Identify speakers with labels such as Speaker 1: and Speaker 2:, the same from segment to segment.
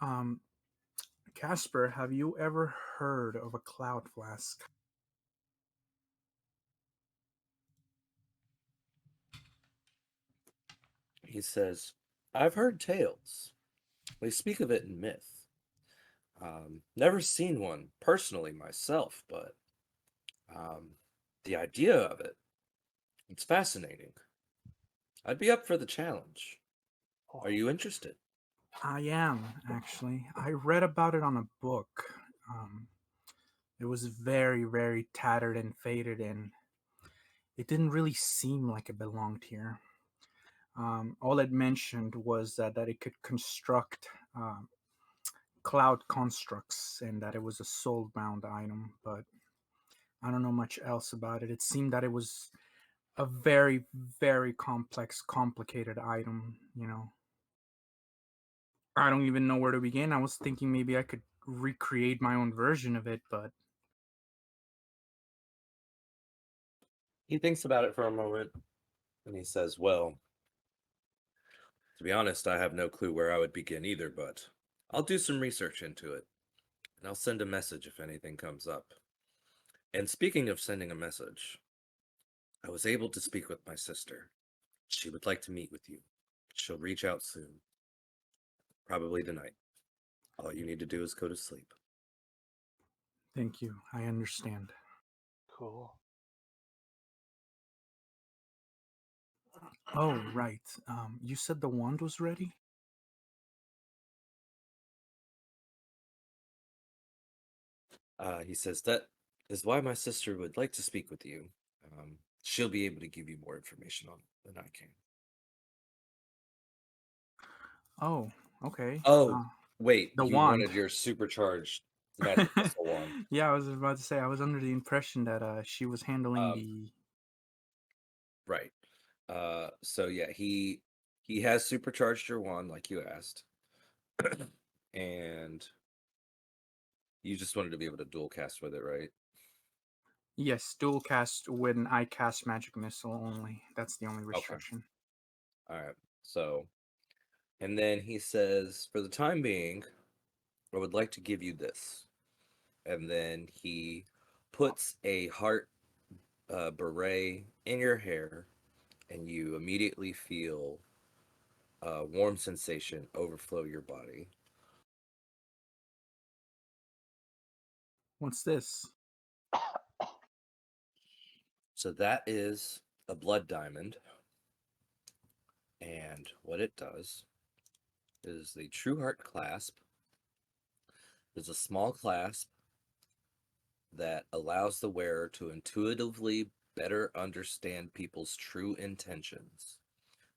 Speaker 1: Um, Casper, have you ever heard of a cloud flask?
Speaker 2: He says, I've heard tales. They speak of it in myth. Never seen one personally myself, but um, the idea of it, it's fascinating. I'd be up for the challenge. Are you interested?
Speaker 1: I am, actually. I read about it on a book. Um, it was very, very tattered and faded, and it didn't really seem like it belonged here. All it mentioned was that it could construct cloud constructs and that it was a soul bound item, but I don't know much else about it. It seemed that it was a very, very complex, complicated item, you know. I don't even know where to begin. I was thinking maybe I could recreate my own version of it, but
Speaker 2: He thinks about it for a moment and he says, well, to be honest, I have no clue where I would begin either, but I'll do some research into it and I'll send a message if anything comes up. And speaking of sending a message, I was able to speak with my sister. She would like to meet with you. She'll reach out soon, probably tonight. All you need to do is go to sleep.
Speaker 1: thank you. I understand.
Speaker 3: Cool.
Speaker 1: Oh, right. You said the wand was ready?
Speaker 2: He says, that is why my sister would like to speak with you. She'll be able to give you more information on it than I can.
Speaker 1: Oh, okay.
Speaker 2: Oh, wait,
Speaker 1: The
Speaker 2: you
Speaker 1: wand.
Speaker 2: wanted your supercharged magic missile one.
Speaker 1: Yeah, I was about to say, I was under the impression that she was handling
Speaker 2: Um,
Speaker 1: the.
Speaker 2: right. So yeah, he has supercharged your wand like you asked, and you just wanted to be able to dual cast with it, right?
Speaker 1: Yes, dual cast when I cast magic missile only. That's the only
Speaker 2: Okay.
Speaker 1: restriction.
Speaker 2: All right. So, and then he says, for the time being, I would like to give you this. And then he puts a heart beret in your hair, and you immediately feel a warm sensation overflow your body.
Speaker 1: What's this?
Speaker 2: So that is a blood diamond, and what it does is the True Heart clasp is a small clasp that allows the wearer to intuitively better understand people's true intentions.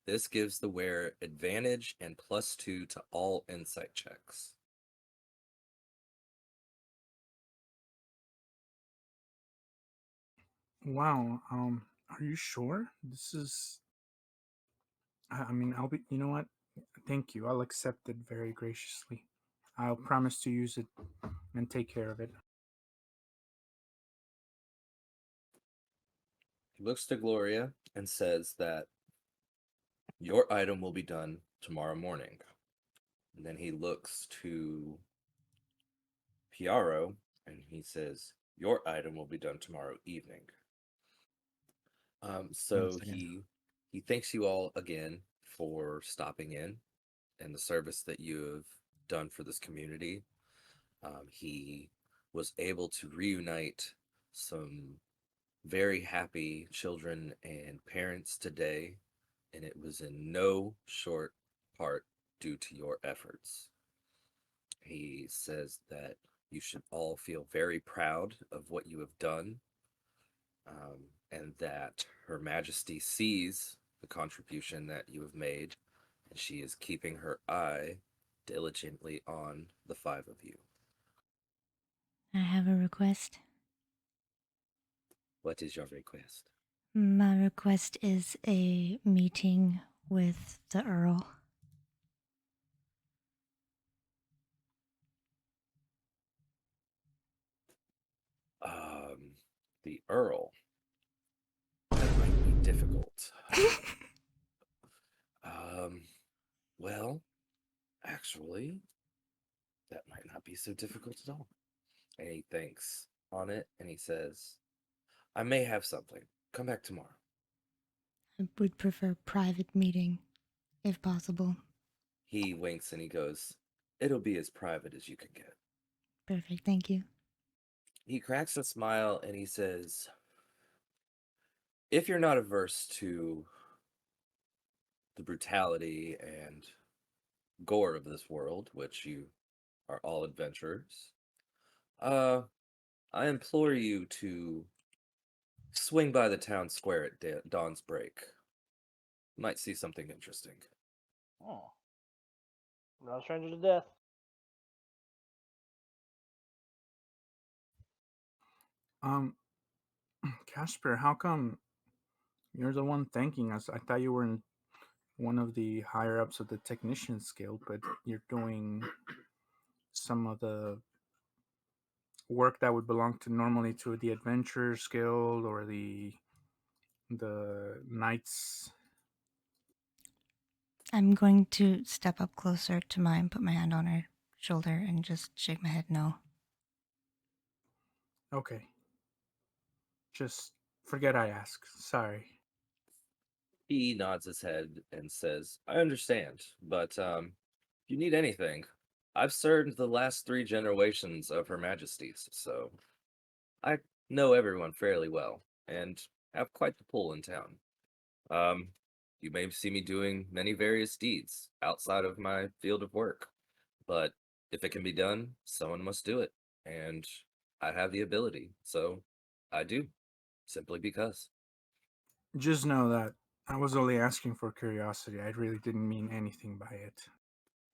Speaker 2: This gives the wearer advantage and +2 to all insight checks.
Speaker 1: Wow. Are you sure? This is. I mean, I'll be. You know what? Thank you. I'll accept it very graciously. I'll promise to use it and take care of it.
Speaker 2: He looks to Gloria and says that your item will be done tomorrow morning. And then he looks to Piaro and he says, your item will be done tomorrow evening.
Speaker 1: Once
Speaker 2: So
Speaker 1: again.
Speaker 2: he thanks you all again for stopping in and the service that you have done for this community. He was able to reunite some very happy children and parents today, and it was in no short part due to your efforts. He says that you should all feel very proud of what you have done, and that Her Majesty sees the contribution that you have made, and she is keeping her eye diligently on the five of you.
Speaker 4: I have a request.
Speaker 2: What is your request?
Speaker 4: My request is a meeting with the Earl.
Speaker 2: Um, the Earl. That might be difficult. Um, well, actually, That might not be so difficult at all. And he thinks on it and he says, I may have something. Come back tomorrow.
Speaker 4: I would prefer private meeting, if possible.
Speaker 2: He winks and he goes, It'll be as private as you can get.
Speaker 4: Perfect, thank you.
Speaker 2: He cracks a smile and he says, If you're not averse to the brutality and gore of this world, which you are all adventurers, I implore you to swing by the town square at dawn's break. Might see something interesting.
Speaker 3: Oh. No stranger to death.
Speaker 1: Um, Casper, how come you're the one thanking us? I thought you were in one of the higher ups of the Technicians Guild, but you're doing some of the work that would belong to normally to the Adventurers Guild or the Knights.
Speaker 4: I'm going to step up closer to Maya, put my hand on her shoulder, and just shake my head no.
Speaker 1: Okay. Just forget I asked. Sorry.
Speaker 2: He nods his head and says, I understand, but if you need anything, I've served the last 3 generations of Her Majesty's, so I know everyone fairly well and have quite the pull in town. You may see me doing many various deeds outside of my field of work, but if it can be done, someone must do it, and I have the ability, so I do, simply because.
Speaker 1: Just know that I was only asking for curiosity. I really didn't mean anything by it.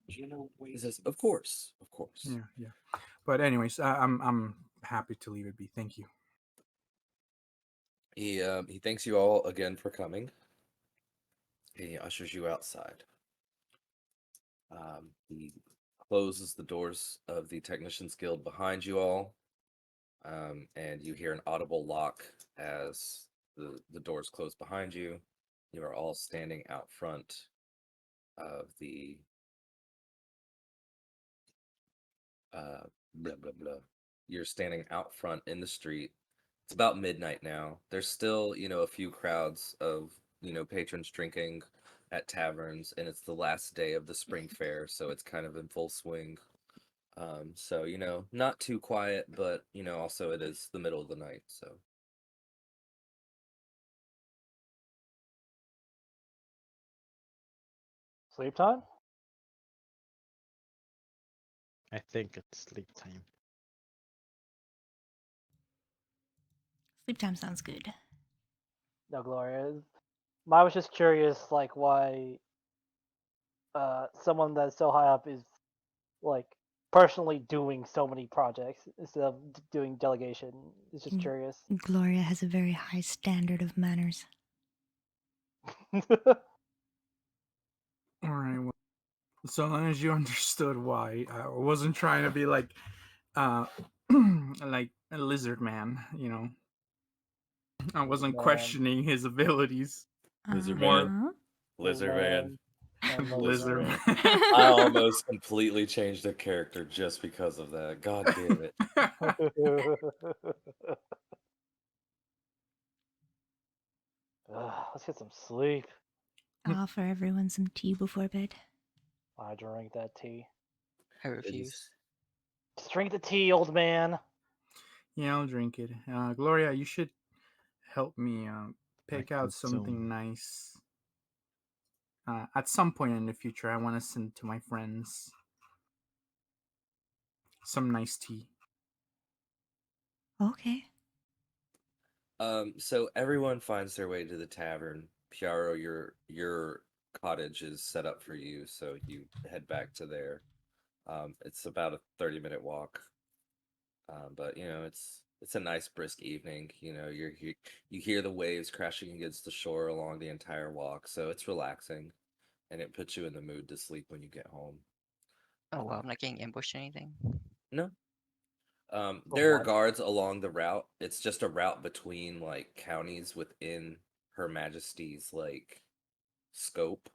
Speaker 2: He says, of course, of course.
Speaker 1: Yeah, yeah. But anyways, I'm happy to leave it be. Thank you.
Speaker 2: He thanks you all again for coming. He ushers you outside. He closes the doors of the Technicians Guild behind you all, and you hear an audible lock as the doors close behind you. You are all standing out front of the blah blah blah. You're standing out front in the street. It's about midnight now. There's still, a few crowds of, patrons drinking at taverns, and it's the last day of the spring fair, so it's kind of in full swing. So, not too quiet, but, also it is the middle of the night, so.
Speaker 3: Sleep time?
Speaker 5: I think it's sleep time.
Speaker 4: Sleep time sounds good.
Speaker 3: No, Gloria. I was just curious, like, why someone that's so high up is, like, personally doing so many projects instead of doing delegation. It's just
Speaker 4: Mm.
Speaker 3: curious.
Speaker 4: Gloria has a very high standard of manners.
Speaker 1: All right. Well, so long as you understood why, I wasn't trying to be like, like a lizard man. I wasn't
Speaker 3: Man.
Speaker 1: questioning his abilities.
Speaker 2: Lizard
Speaker 1: More-
Speaker 2: man. Lizard man.
Speaker 3: And
Speaker 1: Lizard man.
Speaker 2: I almost completely changed the character just because of that. God damn it.
Speaker 3: Let's get some sleep.
Speaker 4: I'll offer everyone some tea before bed.
Speaker 3: I drink that tea.
Speaker 6: I refuse.
Speaker 3: Just drink the tea, old man.
Speaker 1: Yeah, I'll drink it. Gloria, you should help me pick out
Speaker 5: could
Speaker 1: something
Speaker 5: soon.
Speaker 1: nice. At some point in the future, I want to send to my friends some nice tea.
Speaker 4: Okay.
Speaker 2: So everyone finds their way to the tavern. Piaro, your cottage is set up for you, so you head back to there. It's about a 30-minute walk. But it's a nice brisk evening. You hear the waves crashing against the shore along the entire walk, so it's relaxing, and it puts you in the mood to sleep when you get home.
Speaker 6: Oh well, I'm not getting ambushed or anything.
Speaker 2: No.
Speaker 3: Oh,
Speaker 2: There are
Speaker 3: what?
Speaker 2: guards along the route. It's just a route between like counties within Her Majesty's like scope.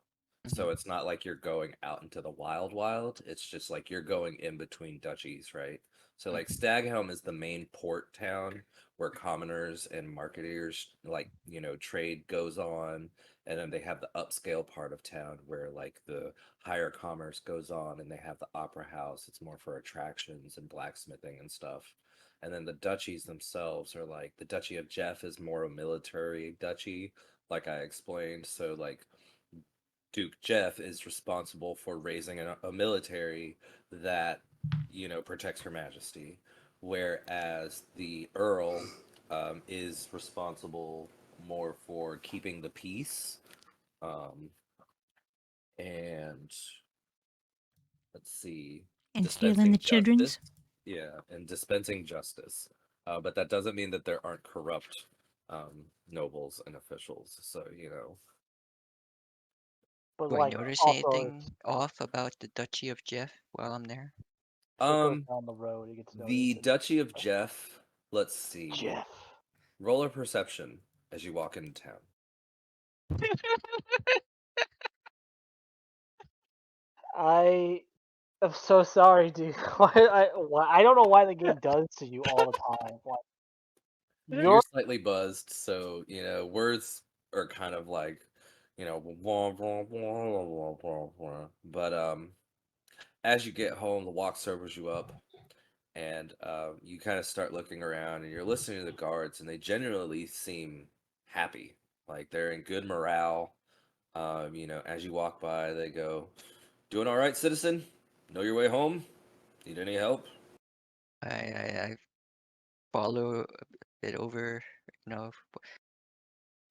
Speaker 2: So it's not like you're going out into the wild. It's just like you're going in between duchies, right? So like Staghelm is the main port town where commoners and marketeers trade goes on, and then they have the upscale part of town where like the higher commerce goes on, and they have the opera house. It's more for attractions and blacksmithing and stuff. And then the duchies themselves are like the Duchy of Jeff is more a military duchy, like I explained. So like Duke Jeff is responsible for raising a military that, protects Her Majesty, whereas the Earl is responsible more for keeping the peace. And let's see,
Speaker 4: And stealing the children's.
Speaker 2: Yeah, and dispensing justice. But that doesn't mean that there aren't corrupt nobles and officials. So,
Speaker 3: But
Speaker 6: Do I
Speaker 3: like
Speaker 6: notice
Speaker 3: also
Speaker 6: anything off about the Duchy of Jeff while I'm there?
Speaker 3: it goes
Speaker 2: um,
Speaker 3: down the road. It gets
Speaker 2: the
Speaker 3: noticed.
Speaker 2: Duchy of Jeff, let's see.
Speaker 3: Jeff.
Speaker 2: Roll a perception as you walk into town.
Speaker 3: I am so sorry, dude. I don't know why the game does to you all the time. Like
Speaker 2: You're slightly buzzed, so words are kind of like, blah, blah, blah, blah, blah, blah. But as you get home, the walk sobers you up, and you kind of start looking around, and you're listening to the guards, and they generally seem happy, like they're in good morale. As you walk by, they go, "Doing all right, citizen? Know your way home? Need any help?"
Speaker 6: I follow a bit over,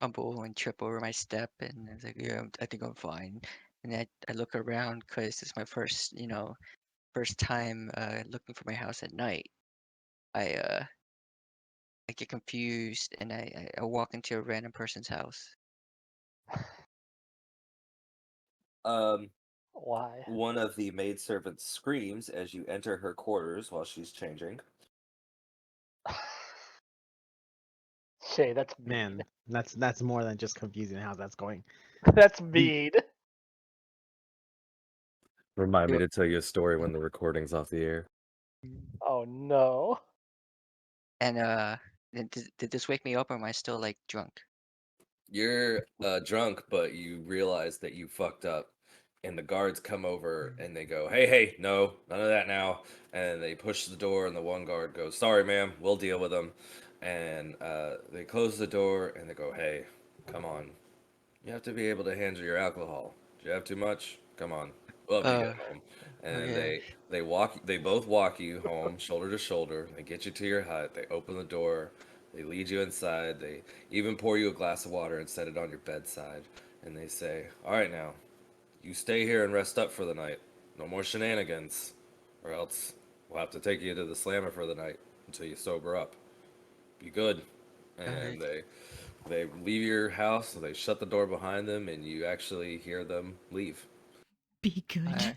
Speaker 6: fumble and trip over my step, and I was like, yeah, I think I'm fine. And I look around because it's my first time looking for my house at night. I get confused and I walk into a random person's house.
Speaker 2: Um,
Speaker 3: Why?
Speaker 2: One of the maidservants screams as you enter her quarters while she's changing.
Speaker 3: Shay, that's mean.
Speaker 5: Man, that's more than just confusing how that's going.
Speaker 3: That's mean.
Speaker 2: Remind me to tell you a story when the recording's off the air.
Speaker 3: Oh no.
Speaker 6: And did this wake me up or am I still like drunk?
Speaker 2: You're drunk, but you realize that you fucked up. And the guards come over and they go, "Hey, hey, no, none of that now." And they push the door, and the one guard goes, "Sorry, ma'am, we'll deal with them." And they close the door and they go, "Hey, come on. You have to be able to handle your alcohol. Do you have too much? Come on. We'll help you get home." And then
Speaker 6: Okay.
Speaker 2: they both walk you home, shoulder to shoulder. They get you to your hut. They open the door. They lead you inside. They even pour you a glass of water and set it on your bedside. And they say, "All right, now, you stay here and rest up for the night. No more shenanigans, or else we'll have to take you to the slammer for the night until you sober up. Be good."
Speaker 6: Alright.
Speaker 2: And they leave your house, they shut the door behind them, and you actually hear them leave.
Speaker 4: Be good.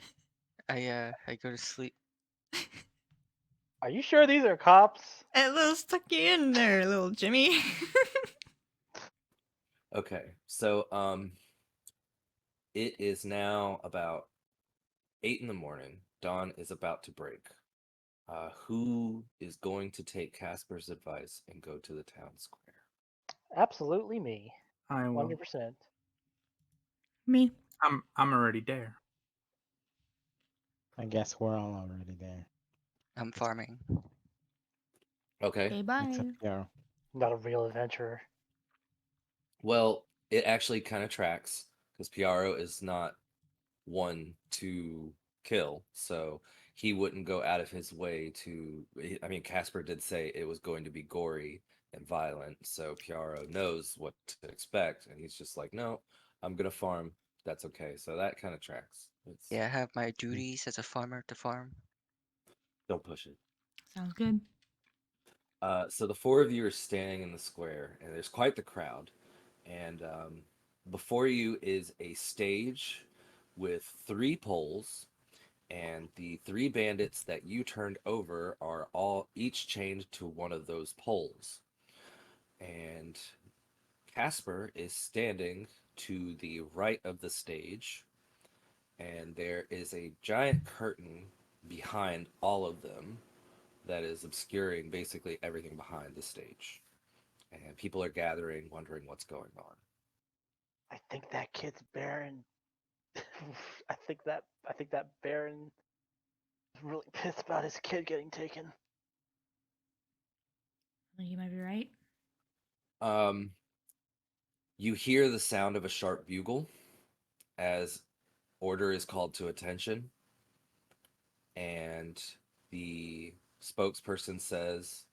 Speaker 6: I go to sleep.
Speaker 3: Are you sure these are cops?
Speaker 4: A little stuck you in there, little Jimmy.
Speaker 2: Okay, so it is now about 8 in the morning. Dawn is about to break. Who is going to take Casper's advice and go to the town square?
Speaker 3: Absolutely me.
Speaker 1: I will.
Speaker 3: 100%.
Speaker 4: Me.
Speaker 1: I'm already there.
Speaker 5: I guess we're all already there.
Speaker 6: I'm farming.
Speaker 2: Okay.
Speaker 4: Okay, bye.
Speaker 5: Except Yarrow.
Speaker 3: Not a real adventurer.
Speaker 2: Well, it actually kind of tracks because Piaro is not one to kill, so he wouldn't go out of his way to. I mean, Casper did say it was going to be gory and violent, so Piaro knows what to expect, and he's just like, "No, I'm gonna farm. That's okay." So that kind of tracks. It's
Speaker 6: Yeah, I have my duties as a farmer to farm.
Speaker 2: don't push it.
Speaker 4: Sounds good.
Speaker 2: So the four of you are standing in the square, and there's quite the crowd. And before you is a stage with 3 poles, and the 3 bandits that you turned over are all each chained to one of those poles. And Casper is standing to the right of the stage, and there is a giant curtain behind all of them that is obscuring basically everything behind the stage. And people are gathering, wondering what's going on.
Speaker 3: I think that kid's Baron. I think that Baron is really pissed about his kid getting taken.
Speaker 4: Well, you might be right.
Speaker 2: You hear the sound of a sharp bugle as order is called to attention, and the spokesperson says,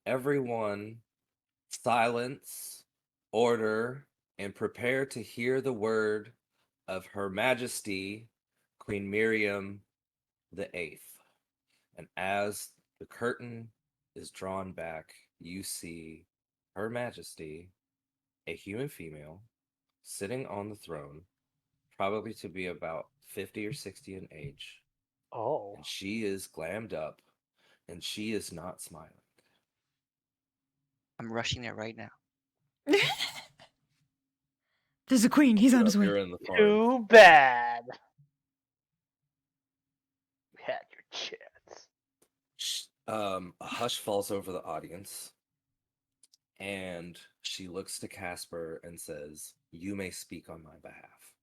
Speaker 2: "Everyone, silence, order, and prepare to hear the word of Her Majesty Queen Miriam the Eighth." And as the curtain is drawn back, you see Her Majesty, a human female, sitting on the throne, probably to be about 50 or 60 in age.
Speaker 3: Oh.
Speaker 2: And she is glammed up, and she is not smiling.
Speaker 6: I'm rushing there right now.
Speaker 4: There's a queen. He's on his way.
Speaker 2: You're in the farm.
Speaker 3: Too bad. You had your chance.
Speaker 2: A hush falls over the audience, and she looks to Casper and says, "You may speak on my behalf."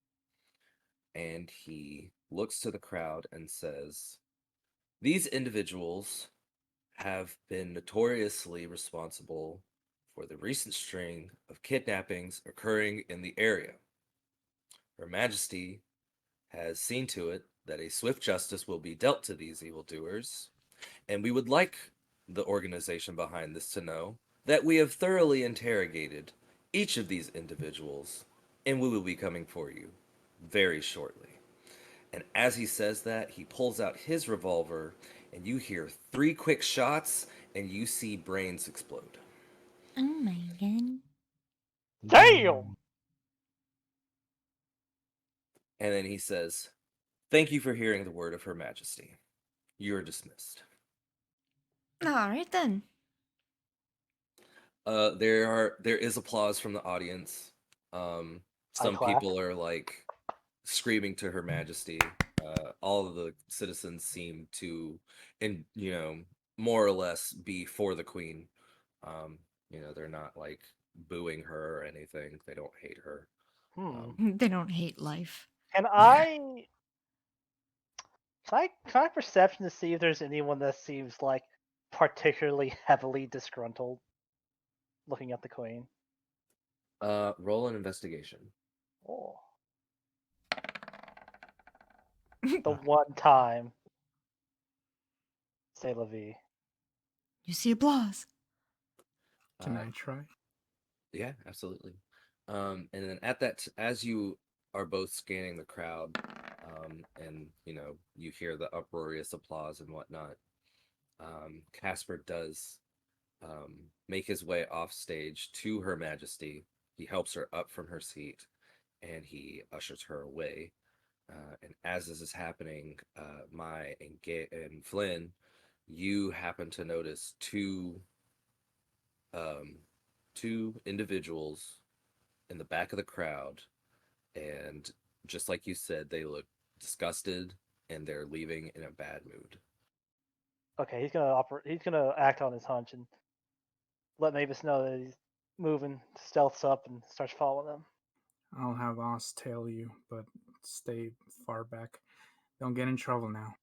Speaker 2: And he looks to the crowd and says, "These individuals have been notoriously responsible for the recent string of kidnappings occurring in the area. Her Majesty has seen to it that a swift justice will be dealt to these evildoers, and we would like the organization behind this to know that we have thoroughly interrogated each of these individuals, and we will be coming for you very shortly." And as he says that, he pulls out his revolver, and you hear 3 quick shots, and you see brains explode.
Speaker 4: Oh my god.
Speaker 3: Damn!
Speaker 2: And then he says, "Thank you for hearing the word of Her Majesty. You are dismissed."
Speaker 4: All right then.
Speaker 2: There is applause from the audience. Some
Speaker 3: clap.
Speaker 2: people are like screaming to Her Majesty. All of the citizens seem to, more or less be for the Queen. They're not like booing her or anything. They don't hate her.
Speaker 4: They don't hate life.
Speaker 3: Can I perception to see if there's anyone that seems like particularly heavily disgruntled looking at the queen?
Speaker 2: Roll an investigation.
Speaker 3: Oh. The one time. Say la vie.
Speaker 4: You see applause.
Speaker 1: Can
Speaker 2: Uh,
Speaker 1: I try?
Speaker 2: Yeah, absolutely. And then at that, as you are both scanning the crowd, and you hear the uproarious applause and whatnot, Casper does make his way off stage to Her Majesty. He helps her up from her seat, and he ushers her away. And as this is happening, Mai and Flynn, you happen to notice two individuals in the back of the crowd, and just like you said, they look disgusted and they're leaving in a bad mood.
Speaker 3: Okay, he's gonna act on his hunch and let Mavis know that he's moving, stealths up and starts following them.
Speaker 1: I'll have Oz tail you, but stay far back. Don't get in trouble now.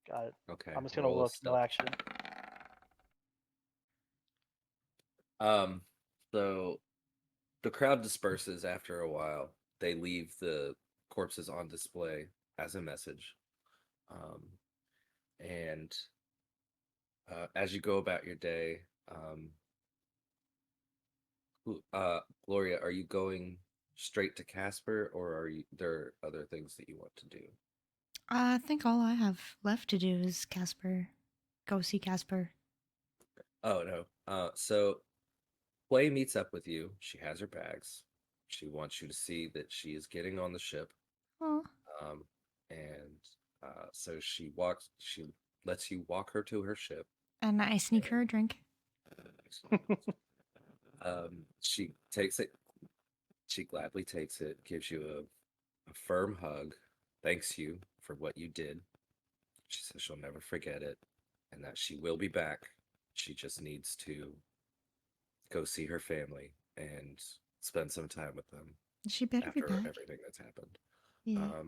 Speaker 3: Got it.
Speaker 2: Okay.
Speaker 3: I'm just gonna
Speaker 2: roll a
Speaker 3: look, no
Speaker 2: stealth
Speaker 3: action.
Speaker 2: So the crowd disperses after a while. They leave the corpses on display as a message. And as you go about your day, Gloria, are you going straight to Casper, or are there other things that you want to do?
Speaker 4: I think all I have left to do is Casper. Go see Casper.
Speaker 2: Oh no. So Quay meets up with you. She has her bags. She wants you to see that she is getting on the ship.
Speaker 4: Oh.
Speaker 2: So she lets you walk her to her ship.
Speaker 4: And I sneak her a drink.
Speaker 2: She takes it. She gladly takes it, gives you a firm hug, thanks you for what you did. She says she'll never forget it and that she will be back. She just needs to go see her family and spend some time with them
Speaker 4: She better be
Speaker 2: after
Speaker 4: back.
Speaker 2: everything that's happened.
Speaker 4: Yeah.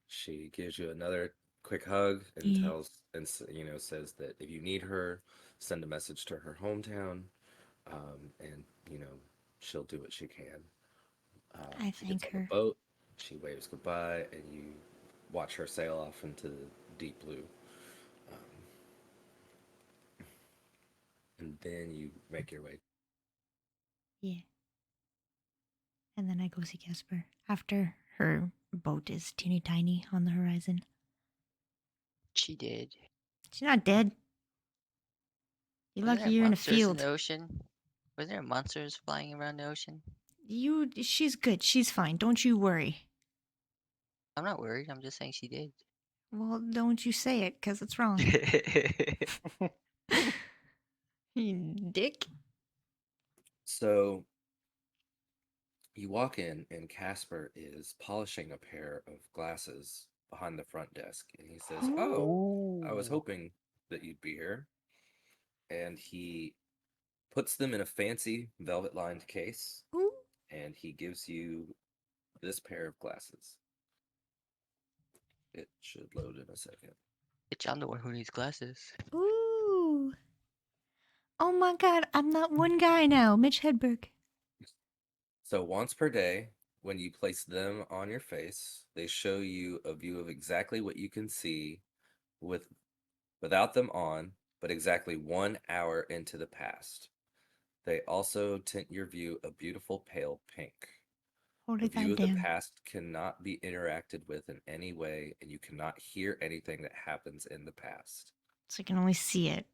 Speaker 2: She gives you another quick hug and
Speaker 4: Yeah.
Speaker 2: tells and says that if you need her, send a message to her hometown, and she'll do what she can.
Speaker 4: I
Speaker 2: She gets
Speaker 4: thank
Speaker 2: on the
Speaker 4: her.
Speaker 2: boat, she waves goodbye, and you watch her sail off into the deep blue. And then you make your way.
Speaker 4: Yeah. And then I go see Casper after her boat is teeny tiny on the horizon.
Speaker 6: She did.
Speaker 4: She's not dead. You're
Speaker 6: Wasn't
Speaker 4: lucky
Speaker 6: there
Speaker 4: you're in a
Speaker 6: monsters in
Speaker 4: field.
Speaker 6: the ocean? Was there monsters flying around the ocean?
Speaker 4: She's good. She's fine. Don't you worry.
Speaker 6: I'm not worried. I'm just saying she did.
Speaker 4: Well, don't you say it, because it's wrong. You dick.
Speaker 2: So you walk in, and Casper is polishing a pair of glasses behind the front desk. And he says, "Oh, I was
Speaker 3: Ooh.
Speaker 2: hoping that you'd be here." And he puts them in a fancy velvet lined case,
Speaker 4: Ooh.
Speaker 2: and he gives you this pair of glasses. It should load in a second.
Speaker 6: Bitch, I'm the one who needs glasses.
Speaker 4: Ooh. Oh my god, I'm that one guy now, Mitch Hedberg.
Speaker 2: So once per day, when you place them on your face, they show you a view of exactly what you can see without them on, but exactly 1 hour into the past. They also tint your view a beautiful pale pink.
Speaker 4: Holy
Speaker 2: The view of the
Speaker 4: goddamn.
Speaker 2: past cannot be interacted with in any way, and you cannot hear anything that happens in the past.
Speaker 4: So I can only see it.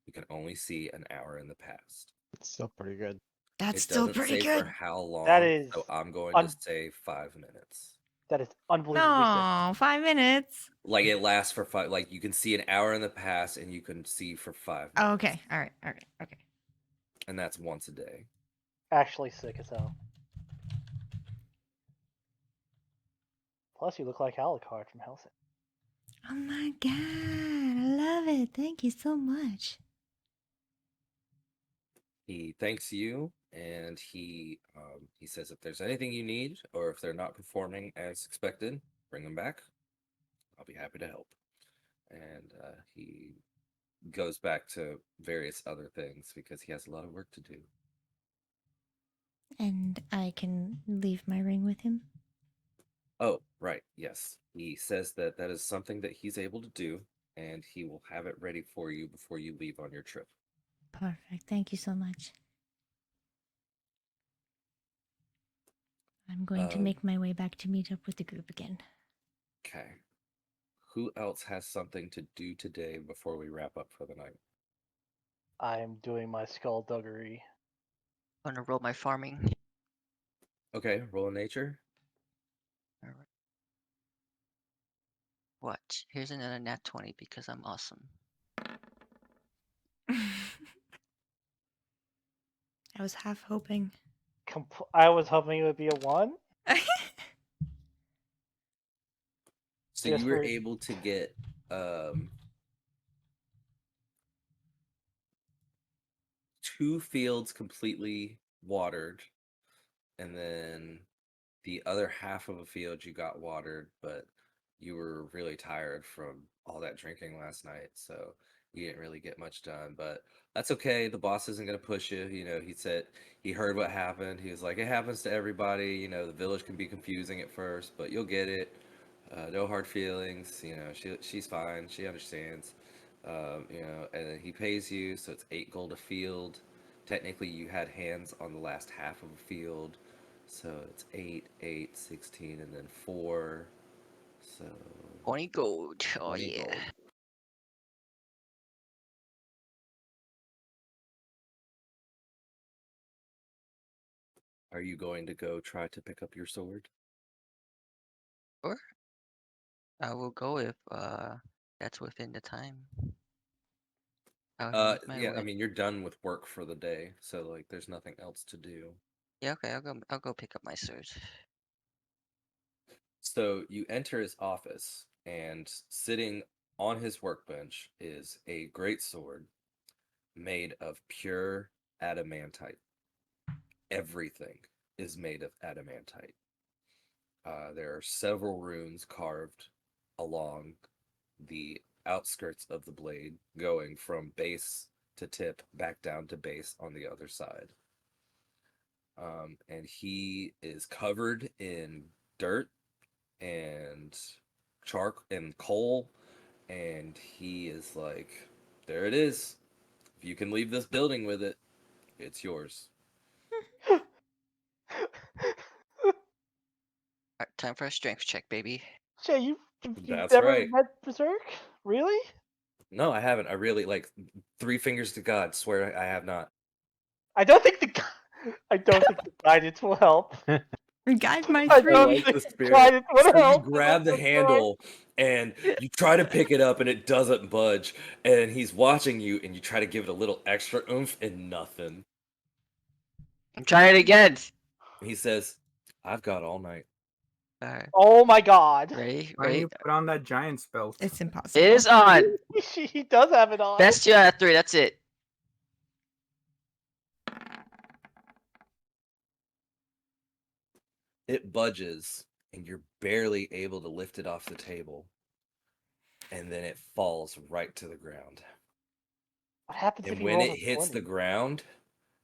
Speaker 2: You can only see an hour in the past.
Speaker 5: It's still pretty good.
Speaker 4: That's
Speaker 2: It
Speaker 4: still
Speaker 2: doesn't
Speaker 4: pretty
Speaker 2: say for
Speaker 4: good.
Speaker 2: how long,
Speaker 3: That is
Speaker 2: so I'm going to
Speaker 3: un-
Speaker 2: say 5 minutes.
Speaker 3: That is unbelievably sick.
Speaker 4: No, 5 minutes.
Speaker 2: Like it lasts for 5, like you can see an hour in the past and you can see for 5
Speaker 4: Oh,
Speaker 2: minutes.
Speaker 4: okay. All right. Okay.
Speaker 2: And that's once a day.
Speaker 3: Actually sick as hell. Plus, you look like Alucard from Hellsing.
Speaker 4: Oh my god, I love it. Thank you so much.
Speaker 2: He thanks you, and he says if there's anything you need, or if they're not performing as expected, bring them back. I'll be happy to help. And he goes back to various other things because he has a lot of work to do.
Speaker 4: And I can leave my ring with him.
Speaker 2: Oh, right, yes. He says that that is something that he's able to do, and he will have it ready for you before you leave on your trip.
Speaker 4: Perfect. Thank you so much. I'm going to make my way back to meet up with the group again.
Speaker 2: Okay. Who else has something to do today before we wrap up for the night?
Speaker 3: I am doing my skullduggery.
Speaker 6: I'm gonna roll my farming.
Speaker 2: Okay, roll a nature.
Speaker 6: All right. Watch. Here's another nat 20 because I'm awesome.
Speaker 4: I was half hoping.
Speaker 3: I was hoping it would be a 1.
Speaker 2: So
Speaker 3: Just
Speaker 2: you were
Speaker 3: for-
Speaker 2: able to get 2 fields completely watered, and then the other half of a field you got watered, but you were really tired from all that drinking last night, so you didn't really get much done. But that's okay. The boss isn't going to push you. He said he heard what happened. He was like, it happens to everybody. The village can be confusing at first, but you'll get it. No hard feelings. She's fine. She understands. And then he pays you, so it's 8 gold a field. Technically, you had hands on the last half of a field. So it's 8, 16, and then 4. So
Speaker 6: 20 gold. Oh
Speaker 2: 20
Speaker 6: yeah.
Speaker 2: gold. Are you going to go try to pick up your sword?
Speaker 6: Sure. I will go if that's within the time. I'll use my
Speaker 2: Yeah, I
Speaker 6: whip.
Speaker 2: mean you're done with work for the day, so like there's nothing else to do.
Speaker 6: Yeah, okay, I'll go pick up my sword.
Speaker 2: So you enter his office, and sitting on his workbench is a great sword made of pure adamantite. Everything is made of adamantite. There are several runes carved along the outskirts of the blade, going from base to tip back down to base on the other side. And he is covered in dirt and charcoal and coal, and he is like, there it is. If you can leave this building with it, it's yours.
Speaker 6: Alright, time for a strength check, baby.
Speaker 3: Jay, you've
Speaker 2: That's
Speaker 3: never
Speaker 2: right.
Speaker 3: read Berserk? Really?
Speaker 2: No, I haven't. I really, like, 3 fingers to God, swear I have not.
Speaker 3: I don't think the guidance will help.
Speaker 4: Guide my
Speaker 3: I
Speaker 4: three.
Speaker 3: don't
Speaker 2: like
Speaker 3: think
Speaker 2: the
Speaker 3: the
Speaker 2: spirit.
Speaker 3: guidance would
Speaker 2: So you
Speaker 3: help.
Speaker 2: grab the handle and you try to pick it up and it doesn't budge, and he's watching you and you try to give it a little extra oomph and nothing.
Speaker 6: I'm trying it again.
Speaker 2: He says, I've got all night.
Speaker 6: Alright,
Speaker 3: Oh my god.
Speaker 6: ready?
Speaker 1: Why don't
Speaker 6: Ready?
Speaker 1: you put on that giant's belt?
Speaker 4: It's impossible.
Speaker 6: It is on.
Speaker 3: He does have it on.
Speaker 6: Best 2 out of 3. That's it.
Speaker 2: It budges and you're barely able to lift it off the table, and then it falls right to the ground.
Speaker 3: What happens if
Speaker 2: And
Speaker 3: he
Speaker 2: when
Speaker 3: rolls
Speaker 2: it
Speaker 3: a
Speaker 2: hits the
Speaker 3: 20?
Speaker 2: ground,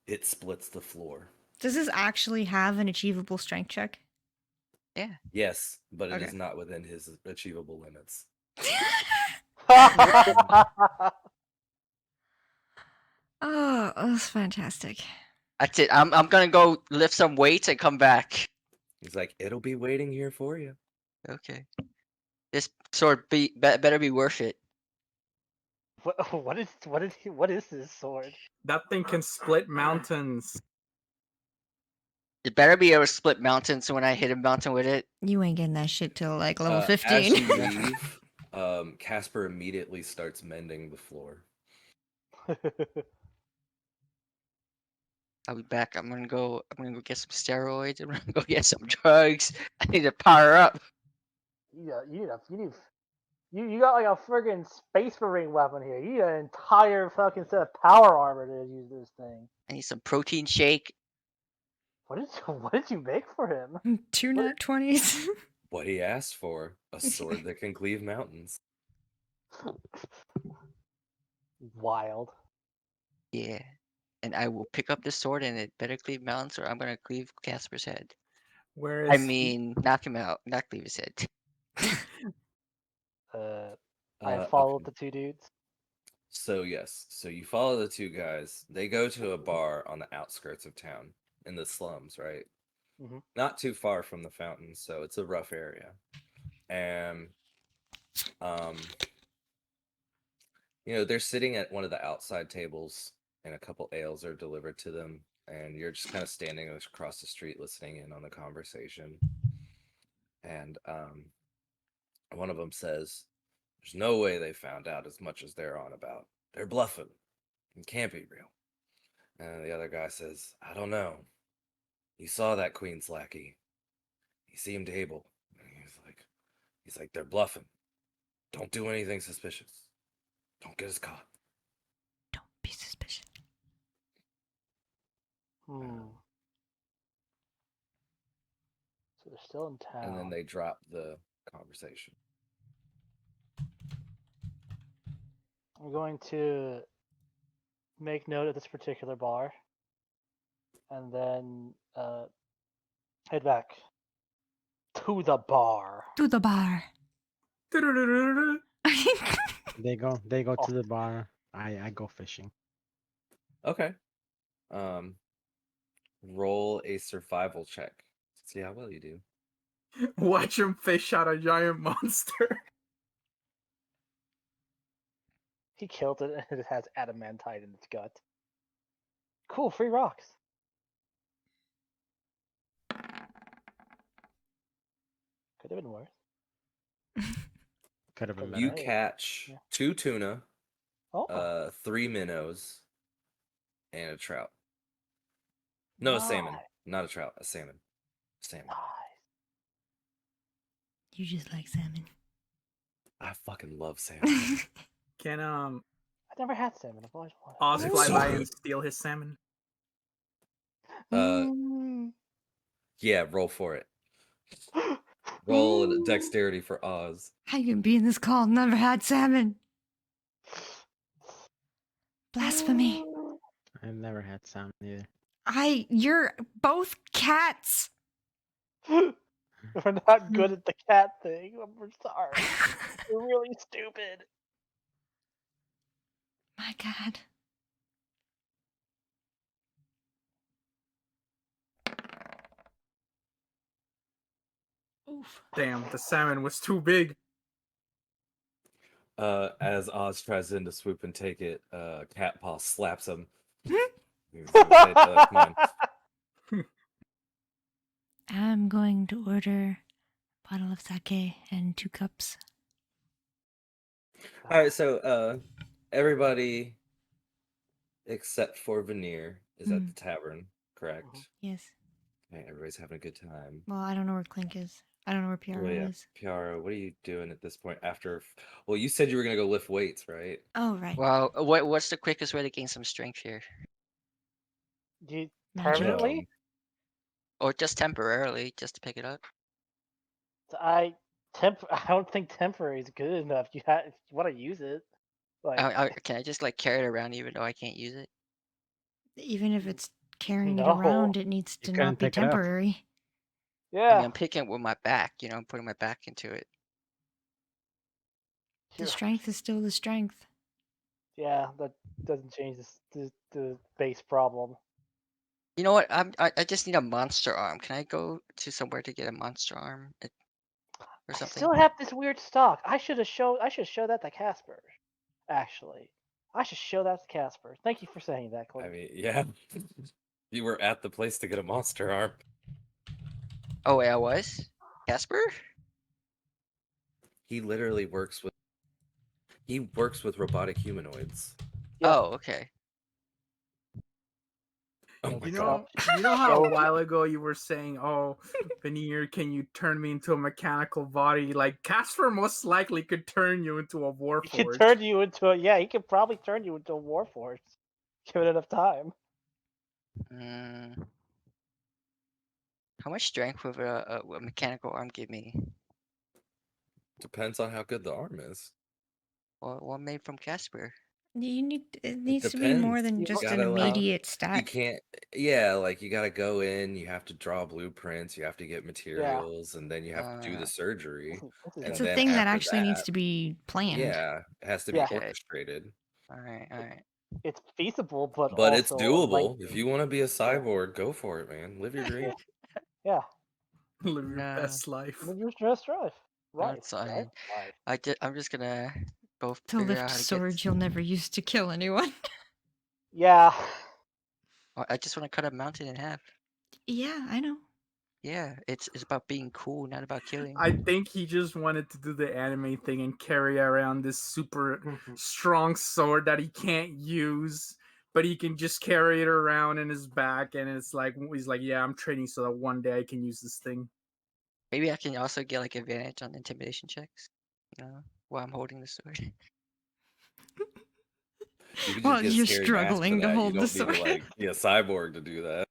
Speaker 2: it splits the floor.
Speaker 4: Does this actually have an achievable strength check?
Speaker 2: Yes, but it
Speaker 4: Okay.
Speaker 2: is not within his achievable limits.
Speaker 4: Oh, that's fantastic.
Speaker 6: That's it. I'm gonna go lift some weights and come back.
Speaker 2: He's like, it'll be waiting here for you.
Speaker 6: Okay. This sword better be worth it.
Speaker 3: What is this sword?
Speaker 1: That thing can split mountains.
Speaker 6: It better be able to split mountains when I hit a mountain with it.
Speaker 4: You ain't getting that shit till like level
Speaker 2: As
Speaker 4: 15.
Speaker 2: you leave, Casper immediately starts mending the floor.
Speaker 6: I'll be back. I'm gonna go get some steroids. I'm gonna go get some drugs. I need to power up.
Speaker 3: You got like a friggin' space marine weapon here. You need an entire fucking set of power armor to use this thing.
Speaker 6: I need some protein shake.
Speaker 3: What did you make for him?
Speaker 4: 2 nat 20s.
Speaker 2: What he asked for, a sword that can cleave mountains.
Speaker 3: Wild.
Speaker 6: Yeah. And I will pick up this sword and it better cleave mountains or I'm gonna cleave Casper's head.
Speaker 1: Where
Speaker 6: I
Speaker 1: is he?
Speaker 6: mean, knock him out, not cleave his head.
Speaker 3: I followed
Speaker 2: Okay.
Speaker 3: the 2 dudes.
Speaker 2: So yes, so you follow the 2 guys. They go to a bar on the outskirts of town, in the slums, right?
Speaker 3: Mhm.
Speaker 2: Not too far from the fountain, so it's a rough area. And they're sitting at one of the outside tables, and a couple ales are delivered to them, and you're just kind of standing across the street listening in on the conversation. And one of them says, there's no way they found out as much as they're on about. They're bluffing. It can't be real. And the other guy says, I don't know. He saw that Queen's lackey. He seemed able. And he's like, they're bluffing. Don't do anything suspicious. Don't get us caught.
Speaker 4: Don't be suspicious.
Speaker 3: So they're still in town.
Speaker 2: And then they drop the conversation.
Speaker 3: I'm going to make note of this particular bar, and then head back to the bar.
Speaker 4: To the bar.
Speaker 5: They go to the bar. I go fishing.
Speaker 2: Okay. Roll a survival check. See how well you do.
Speaker 1: Watch him fish out a giant monster.
Speaker 3: He killed it, and it has adamantite in its gut. Cool, free rocks. Could have been worse.
Speaker 5: Could have been
Speaker 3: You
Speaker 2: You
Speaker 5: better.
Speaker 2: catch
Speaker 3: Yeah.
Speaker 2: 2 tuna,
Speaker 3: Oh,
Speaker 2: 3 minnows, and a trout. No, a salmon.
Speaker 3: nice.
Speaker 2: Not a trout, a salmon. Salmon.
Speaker 3: Nice.
Speaker 4: You just like salmon.
Speaker 2: I fucking love salmon.
Speaker 1: Can
Speaker 3: I never had salmon. I've always wanted.
Speaker 1: Oz
Speaker 2: It's
Speaker 1: fly
Speaker 2: so
Speaker 1: by
Speaker 2: good.
Speaker 1: and steal his salmon?
Speaker 2: Uh, yeah, roll for it. Roll a dexterity for Oz.
Speaker 4: How you can be in this call? Never had salmon. Blasphemy.
Speaker 5: I've never had salmon either.
Speaker 4: You're both cats.
Speaker 3: We're not good at the cat thing. We're sorry. We're really stupid.
Speaker 4: My God. Oof.
Speaker 1: Damn, the salmon was too big.
Speaker 2: As Oz tries in to swoop and take it, Cat Paw slaps him.
Speaker 4: Hmm?
Speaker 2: He's gonna say, come on.
Speaker 4: I'm going to order a bottle of sake and 2 cups.
Speaker 2: All right, so everybody except for Veneer is at the tavern, correct?
Speaker 4: Yes.
Speaker 2: Okay, everybody's having a good time.
Speaker 4: Well, I don't know where Clink is. I don't know where Piaro
Speaker 2: Well, yeah,
Speaker 4: is.
Speaker 2: Piara, what are you doing at this point after? Well, you said you were gonna go lift weights, right?
Speaker 4: Oh, right.
Speaker 6: Well, what's the quickest way to gain some strength here?
Speaker 3: You
Speaker 4: Magic.
Speaker 3: permanently?
Speaker 6: Or just temporarily, just to pick it up?
Speaker 3: I don't think temporary is good enough. If you want to use it, like
Speaker 6: Can I just like carry it around even though I can't use it?
Speaker 4: Even if it's carrying it
Speaker 3: No.
Speaker 4: around, it needs
Speaker 5: You
Speaker 4: to
Speaker 5: couldn't
Speaker 4: not be
Speaker 5: pick it up.
Speaker 4: temporary.
Speaker 6: I
Speaker 3: yeah.
Speaker 6: mean, I'm picking it with my back, I'm putting my back into it.
Speaker 4: The
Speaker 3: You're-
Speaker 4: strength is still the strength.
Speaker 3: Yeah, that doesn't change the base problem.
Speaker 6: You know what? I just need a monster arm. Can I go to somewhere to get a monster arm or
Speaker 3: I
Speaker 6: something?
Speaker 3: still have this weird stock. I should show that to Casper. Actually, I should show that to Casper. Thank you for saying that, Clint.
Speaker 2: I mean, yeah. You were at the place to get a monster arm.
Speaker 6: Oh wait, I was? Casper?
Speaker 2: He literally works with robotic humanoids.
Speaker 3: Yep.
Speaker 6: Oh, okay.
Speaker 2: Oh
Speaker 3: You
Speaker 2: my
Speaker 1: You
Speaker 2: god.
Speaker 1: know how
Speaker 3: So-
Speaker 1: a while ago you were saying, "Oh, Veneer, can you turn me into a mechanical body?" Like Casper most likely could turn you into a
Speaker 3: He
Speaker 1: warforged.
Speaker 3: could turn you into he could probably turn you into a warforged. Give it enough time.
Speaker 6: Mm. How much strength would a mechanical arm give me?
Speaker 2: Depends on how good the arm is.
Speaker 6: Well, one made from Casper.
Speaker 4: It needs to be more
Speaker 2: depends.
Speaker 4: than
Speaker 3: You
Speaker 4: just an
Speaker 2: gotta, like,
Speaker 4: immediate
Speaker 2: You
Speaker 4: stat.
Speaker 2: can't. Yeah, like you gotta go in. You have to draw blueprints. You have to get materials, and then you have to do the surgery.
Speaker 3: This is
Speaker 2: And
Speaker 4: It's a
Speaker 2: then
Speaker 4: thing that
Speaker 2: after
Speaker 4: actually needs
Speaker 2: that-
Speaker 4: to be planned.
Speaker 2: Yeah, it has to be
Speaker 3: Yeah.
Speaker 6: Okay.
Speaker 2: orchestrated.
Speaker 6: Alright.
Speaker 3: it's feasible, but
Speaker 2: But it's
Speaker 3: also
Speaker 2: doable.
Speaker 3: lengthy.
Speaker 2: If you want to be a cyborg, go for it, man. Live your dream.
Speaker 3: Yeah,
Speaker 1: Live your
Speaker 6: No.
Speaker 1: best life.
Speaker 3: live your stress drive. Right.
Speaker 6: That's fine. I'm just gonna go
Speaker 4: To
Speaker 6: figure
Speaker 4: lift
Speaker 6: out how to
Speaker 4: swords
Speaker 6: get.
Speaker 4: you'll never use to kill anyone.
Speaker 3: Yeah.
Speaker 6: I just want to cut a mountain in half.
Speaker 4: Yeah, I know.
Speaker 6: Yeah, it's about being cool, not about killing.
Speaker 1: I think he just wanted to do the anime thing and carry around this super strong sword that he can't use, but he can just carry it around in his back, and it's like he's like, yeah, I'm training so that one day I can use this thing.
Speaker 6: Maybe I can also get like advantage on intimidation checks. While I'm holding the sword.
Speaker 2: You can just
Speaker 4: Well,
Speaker 2: get
Speaker 4: you're
Speaker 2: scary mask for
Speaker 4: struggling to
Speaker 2: that.
Speaker 4: hold
Speaker 2: you
Speaker 4: the
Speaker 2: don't need
Speaker 4: sword.
Speaker 2: to like be a cyborg to do that.